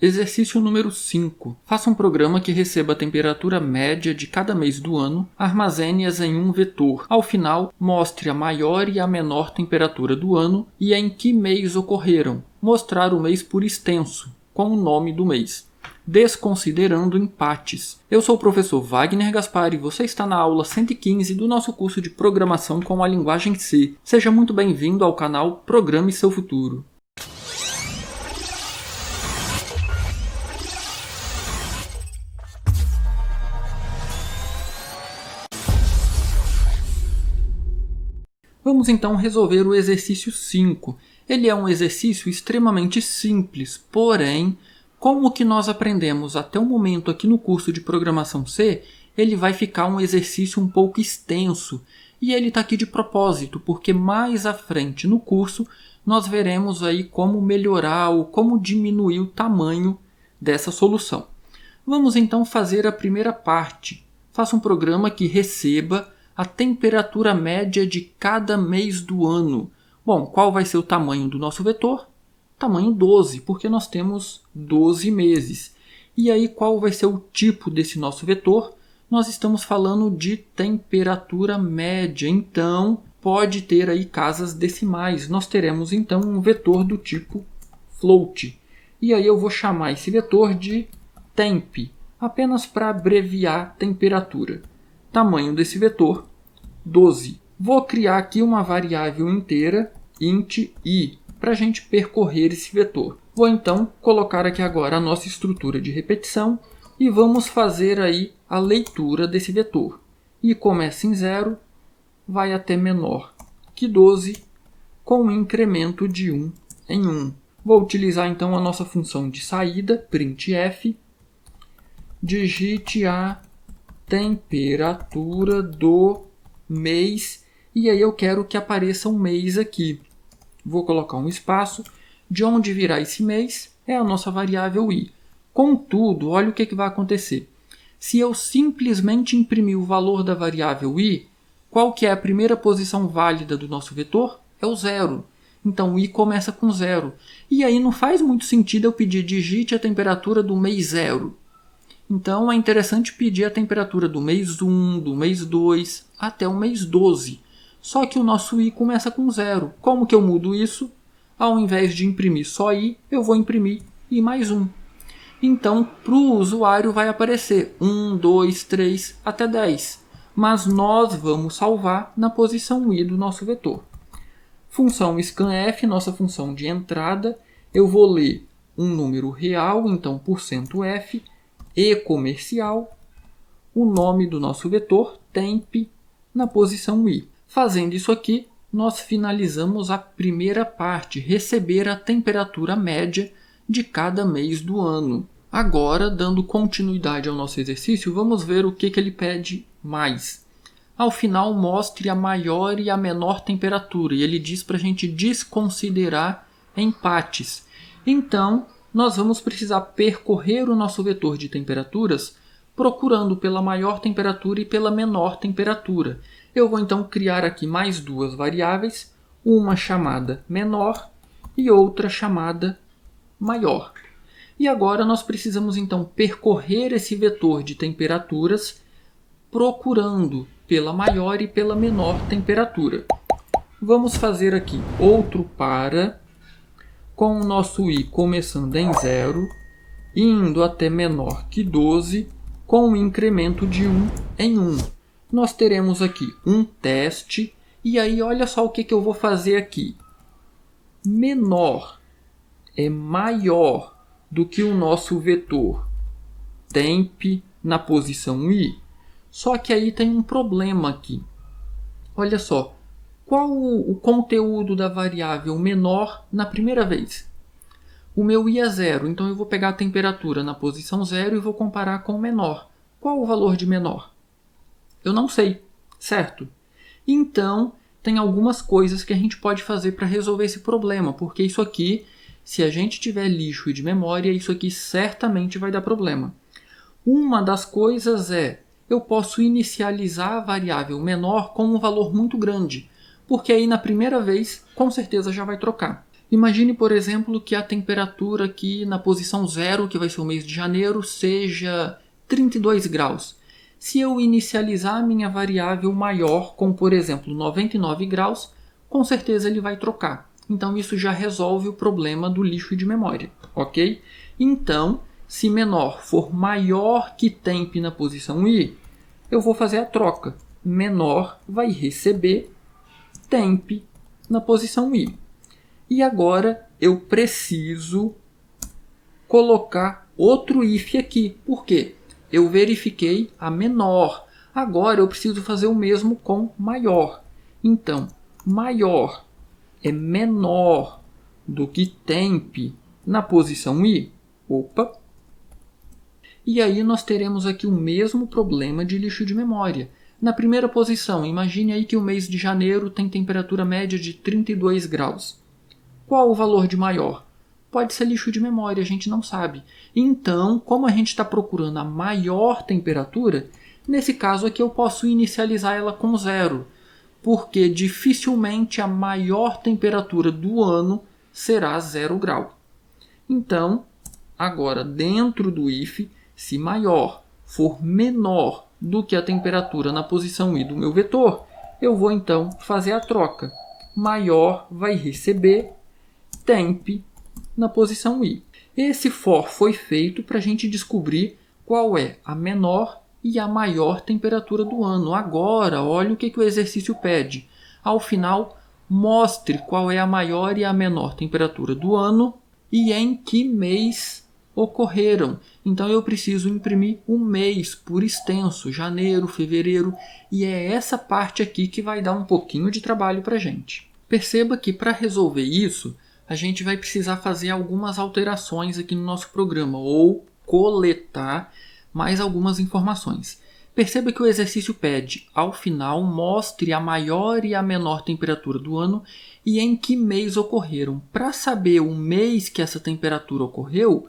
Exercício número 5. Faça um programa que receba a temperatura média de cada mês do ano, armazene-as em um vetor. Ao final, mostre a maior e a menor temperatura do ano e em que mês ocorreram. Mostrar o mês por extenso, com o nome do mês. Desconsiderando empates. Eu sou o professor Wagner Gaspar e você está na aula 115 do nosso curso de Programação com a Linguagem C. Seja muito bem-vindo ao canal Programe Seu Futuro. Vamos então resolver o exercício 5. Ele é um exercício extremamente simples, porém, como o que nós aprendemos até o momento aqui no curso de Programação C, ele vai ficar um exercício um pouco extenso. E ele está aqui de propósito, porque mais à frente no curso nós veremos aí como melhorar ou como diminuir o tamanho dessa solução. Vamos então fazer a primeira parte. Faça um programa que receba a temperatura média de cada mês do ano. Bom, qual vai ser o tamanho do nosso vetor? Tamanho 12, porque nós temos 12 meses. E aí, qual vai ser o tipo desse nosso vetor? Nós estamos falando de temperatura média, então pode ter aí casas decimais. Nós teremos então um vetor do tipo float. E aí eu vou chamar esse vetor de temp, apenas para abreviar temperatura. Tamanho desse vetor, 12. Vou criar aqui uma variável inteira, int i, para a gente percorrer esse vetor. Vou então colocar aqui agora a nossa estrutura de repetição e vamos fazer aí a leitura desse vetor. I começa em 0, vai até menor que 12, com um incremento de 1 em 1. Vou utilizar então a nossa função de saída, printf, digite a temperatura do mês, e aí eu quero que apareça um mês aqui. Vou colocar um espaço. De onde virá esse mês é a nossa variável i. Contudo, olha o que vai acontecer. Se eu simplesmente imprimir o valor da variável i, qual que é a primeira posição válida do nosso vetor? É o 0. Então, o i começa com 0. E aí não faz muito sentido eu pedir digite a temperatura do mês 0. Então, é interessante pedir a temperatura do mês 1, do mês 2, até o mês 12. Só que o nosso i começa com 0. Como que eu mudo isso? Ao invés de imprimir só i, eu vou imprimir i mais 1. Então, para o usuário vai aparecer 1, 2, 3, até 10. Mas nós vamos salvar na posição i do nosso vetor. Função scanf, nossa função de entrada, eu vou ler um número real, então %f, e comercial, o nome do nosso vetor, temp, na posição i. Fazendo isso aqui, nós finalizamos a primeira parte, receber a temperatura média de cada mês do ano. Agora, dando continuidade ao nosso exercício, vamos ver o que ele pede mais. Ao final, mostre a maior e a menor temperatura, e ele diz para a gente desconsiderar empates. Então, nós vamos precisar percorrer o nosso vetor de temperaturas procurando pela maior temperatura e pela menor temperatura. Eu vou então criar aqui mais duas variáveis, uma chamada menor e outra chamada maior. E agora nós precisamos então percorrer esse vetor de temperaturas procurando pela maior e pela menor temperatura. Vamos fazer aqui outro para, com o nosso i começando em 0, indo até menor que 12, com um incremento de 1 em 1. Nós teremos aqui um teste, e aí olha só o que eu vou fazer aqui. Menor é maior do que o nosso vetor temp na posição i. Só que aí tem um problema aqui. Olha só, qual o conteúdo da variável menor na primeira vez? O meu i é 0, então eu vou pegar a temperatura na posição 0 e vou comparar com o menor. Qual o valor de menor? Eu não sei, certo? Então, tem algumas coisas que a gente pode fazer para resolver esse problema, porque isso aqui, se a gente tiver lixo de memória, isso aqui certamente vai dar problema. Uma das coisas é, eu posso inicializar a variável menor com um valor muito grande, porque aí na primeira vez, com certeza já vai trocar. Imagine, por exemplo, que a temperatura aqui na posição 0, que vai ser o mês de janeiro, seja 32 graus. Se eu inicializar a minha variável maior com, por exemplo, 99 graus, com certeza ele vai trocar. Então isso já resolve o problema do lixo de memória, ok? Então, se menor for maior que temp na posição i, eu vou fazer a troca. Menor vai receber temp na posição i. E agora eu preciso colocar outro if aqui. Por quê? Eu verifiquei a menor. Agora eu preciso fazer o mesmo com maior. Então, maior é menor do que temp na posição i. Opa! E aí nós teremos aqui o mesmo problema de lixo de memória. Na primeira posição, imagine aí que o mês de janeiro tem temperatura média de 32 graus. Qual o valor de maior? Pode ser lixo de memória, a gente não sabe. Então, como a gente está procurando a maior temperatura, nesse caso aqui eu posso inicializar ela com 0, porque dificilmente a maior temperatura do ano será 0 grau. Então, agora dentro do if, se maior for menor do que a temperatura na posição i do meu vetor, eu vou então fazer a troca. Maior vai receber temp na posição i. Esse for foi feito para a gente descobrir qual é a menor e a maior temperatura do ano. Agora, olha o que o exercício pede. Ao final, mostre qual é a maior e a menor temperatura do ano e em que mês ocorreram. Então eu preciso imprimir um mês por extenso, janeiro, fevereiro, e é essa parte aqui que vai dar um pouquinho de trabalho para a gente. Perceba que para resolver isso, a gente vai precisar fazer algumas alterações aqui no nosso programa, ou coletar mais algumas informações. Perceba que o exercício pede, ao final, mostre a maior e a menor temperatura do ano e em que mês ocorreram. Para saber o mês que essa temperatura ocorreu,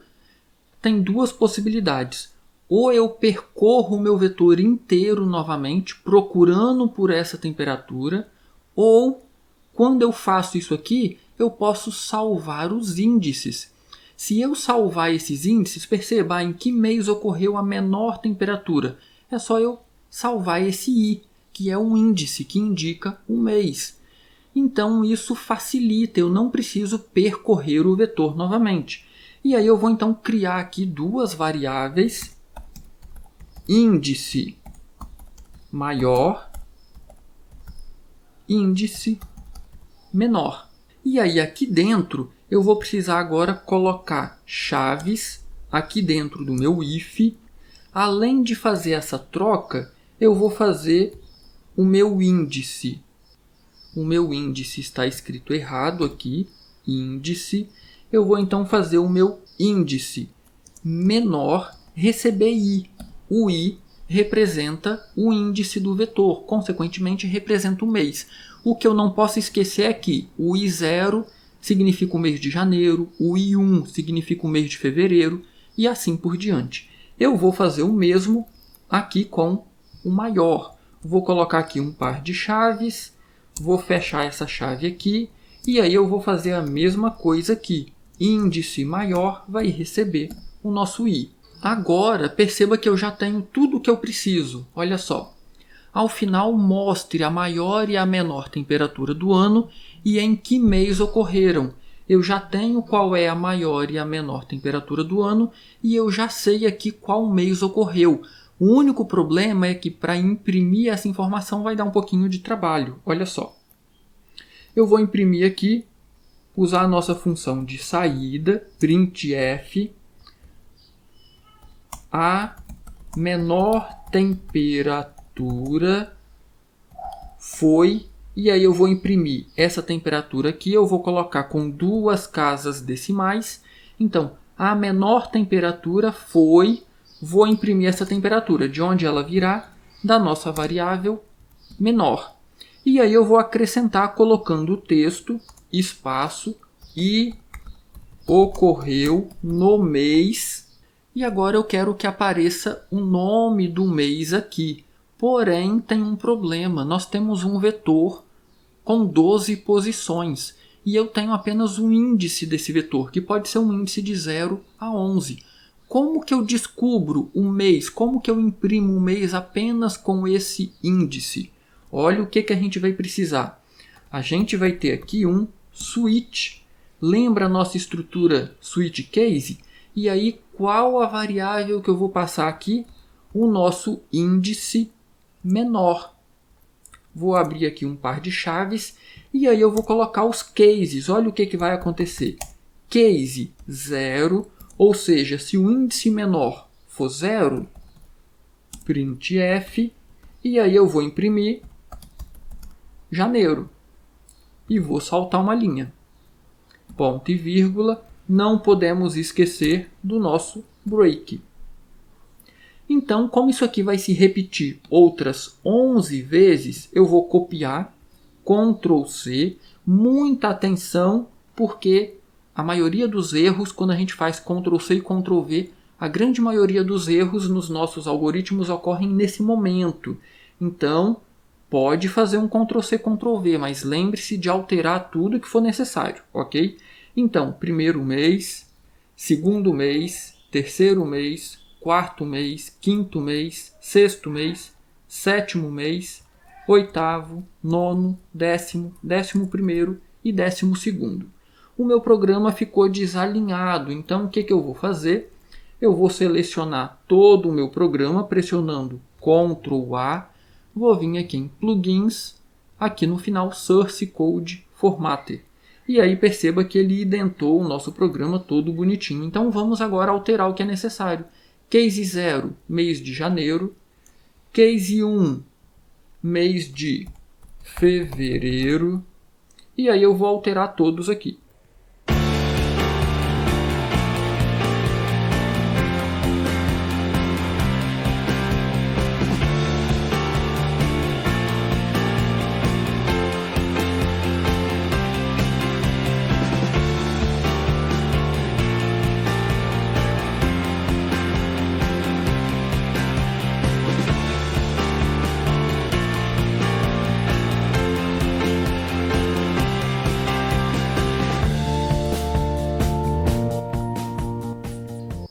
tem duas possibilidades. Ou eu percorro o meu vetor inteiro novamente, procurando por essa temperatura, ou, quando eu faço isso aqui, eu posso salvar os índices. Se eu salvar esses índices, perceba em que mês ocorreu a menor temperatura. É só eu salvar esse i, que é um índice que indica um mês. Então isso facilita, eu não preciso percorrer o vetor novamente. E aí eu vou então criar aqui duas variáveis, índice maior, índice menor. E aí aqui dentro eu vou precisar agora colocar chaves aqui dentro do meu if. Além de fazer essa troca, eu vou fazer o meu índice. O meu índice está escrito errado aqui, índice. Eu vou então fazer o meu índice menor receber i. O i representa o índice do vetor, consequentemente representa o mês. O que eu não posso esquecer é que o i0 significa o mês de janeiro, o i1 significa o mês de fevereiro e assim por diante. Eu vou fazer o mesmo aqui com o maior. Vou colocar aqui um par de chaves, vou fechar essa chave aqui e aí eu vou fazer a mesma coisa aqui. Índice maior vai receber o nosso i. Agora, perceba que eu já tenho tudo o que eu preciso. Olha só. Ao final, mostre a maior e a menor temperatura do ano e em que mês ocorreram. Eu já tenho qual é a maior e a menor temperatura do ano e eu já sei aqui qual mês ocorreu. O único problema é que para imprimir essa informação vai dar um pouquinho de trabalho. Olha só. Eu vou imprimir aqui, usar a nossa função de saída, printf, a menor temperatura foi, e aí eu vou imprimir essa temperatura aqui, eu vou colocar com duas casas decimais. Então, a menor temperatura foi, vou imprimir essa temperatura, de onde ela virá? Da nossa variável menor. E aí eu vou acrescentar colocando o texto, espaço, e ocorreu no mês. E agora eu quero que apareça o nome do mês aqui. Porém, tem um problema. Nós temos um vetor com 12 posições. e eu tenho apenas um índice desse vetor, que pode ser um índice de 0 a 11. Como que eu descubro um mês? Como que eu imprimo um mês apenas com esse índice? Olha o que a gente vai precisar. A gente vai ter aqui um switch. Lembra a nossa estrutura switch case? E aí, qual a variável que eu vou passar aqui? O nosso índice menor. Vou abrir aqui um par de chaves e aí eu vou colocar os cases. Olha o que vai acontecer. Case 0, ou seja, se o índice menor for 0, printf, e aí eu vou imprimir janeiro. E vou saltar uma linha. Ponto e vírgula, não podemos esquecer do nosso break. Então, como isso aqui vai se repetir outras 11 vezes, eu vou copiar, Ctrl C, muita atenção, porque a maioria dos erros, quando a gente faz Ctrl C e Ctrl V, a grande maioria dos erros nos nossos algoritmos ocorrem nesse momento. Então, pode fazer um Ctrl C, Ctrl V, mas lembre-se de alterar tudo que for necessário, ok? Então, primeiro mês, segundo mês, terceiro mês, quarto mês, quinto mês, sexto mês, sétimo mês, oitavo, nono, décimo, 11º e 12º. O meu programa ficou desalinhado, então o que eu vou fazer? Eu vou selecionar todo o meu programa pressionando Ctrl A, vou vir aqui em Plugins, aqui no final Source Code Formatter. E aí perceba que ele identou o nosso programa todo bonitinho. Então vamos agora alterar o que é necessário. Case 0, mês de janeiro. Case 1, mês de fevereiro. E aí eu vou alterar todos aqui.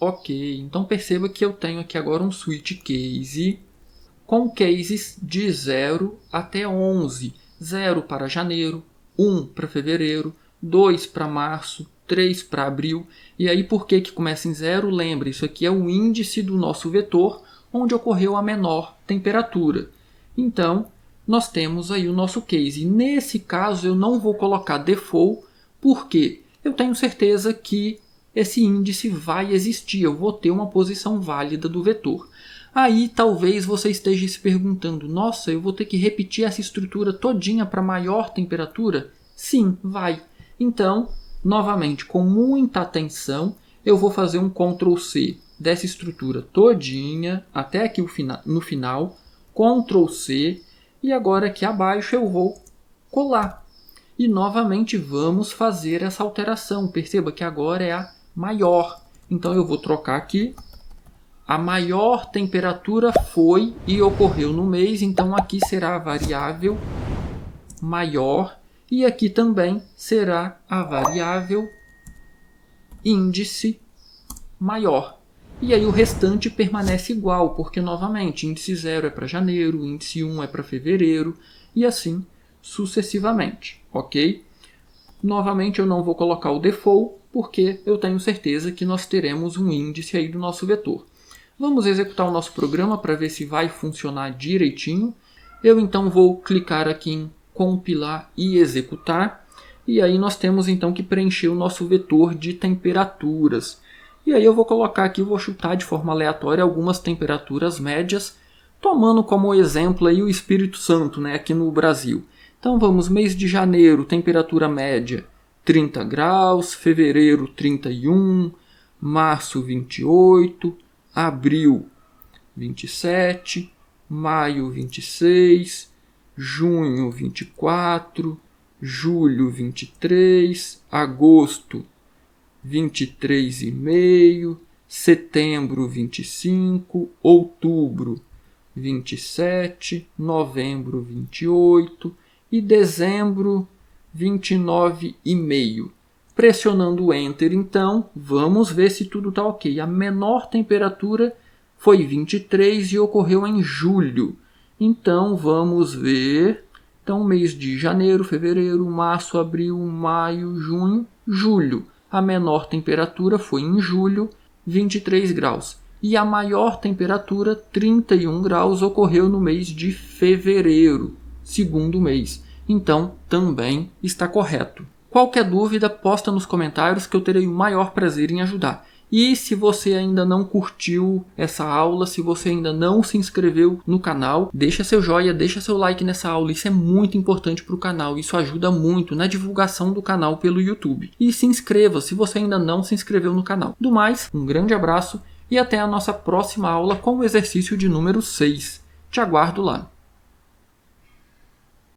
Ok, então perceba que eu tenho aqui agora um switch case com cases de 0 até 11. 0 para janeiro, 1 para fevereiro, 2 para março, 3 para abril. E aí por que começa em 0? Lembre, isso aqui é o índice do nosso vetor onde ocorreu a menor temperatura. Então, nós temos aí o nosso case. Nesse caso, eu não vou colocar default, porque eu tenho certeza que esse índice vai existir, eu vou ter uma posição válida do vetor. Aí talvez você esteja se perguntando, nossa, eu vou ter que repetir essa estrutura todinha para maior temperatura? Sim, vai. Então, novamente, com muita atenção, eu vou fazer um Ctrl C dessa estrutura todinha, até aqui no final, Ctrl C, e agora aqui abaixo eu vou colar. E novamente vamos fazer essa alteração. Perceba que agora é a maior. Então eu vou trocar aqui. A maior temperatura foi e ocorreu no mês, então aqui será a variável maior e aqui também será a variável índice maior. E aí o restante permanece igual, porque novamente índice 0 é para janeiro, índice 1 é para fevereiro e assim sucessivamente, ok? Novamente eu não vou colocar o default, porque eu tenho certeza que nós teremos um índice aí do nosso vetor. Vamos executar o nosso programa para ver se vai funcionar direitinho. Eu então vou clicar aqui em compilar e executar. E aí nós temos então que preencher o nosso vetor de temperaturas. E aí eu vou colocar aqui, vou chutar de forma aleatória algumas temperaturas médias, tomando como exemplo aí o Espírito Santo, né, aqui no Brasil. Então vamos, mês de janeiro, temperatura média 30 graus, fevereiro 31, março 28, abril 27, maio 26, junho 24, julho 23, agosto 23,5, setembro 25, outubro 27, novembro 28 e dezembro 29,5. Pressionando o Enter, então, vamos ver se tudo está ok. A menor temperatura foi 23 e ocorreu em julho. Então, vamos ver. Então, mês de janeiro, fevereiro, março, abril, maio, junho, julho. A menor temperatura foi em julho, 23 graus. E a maior temperatura, 31 graus, ocorreu no mês de fevereiro, segundo mês. Então, também está correto. Qualquer dúvida, posta nos comentários que eu terei o maior prazer em ajudar. E se você ainda não curtiu essa aula, se você ainda não se inscreveu no canal, deixa seu joinha, deixa seu like nessa aula. Isso é muito importante para o canal, isso ajuda muito na divulgação do canal pelo YouTube. E se inscreva se você ainda não se inscreveu no canal. Do mais, um grande abraço e até a nossa próxima aula com o exercício de número 6. Te aguardo lá.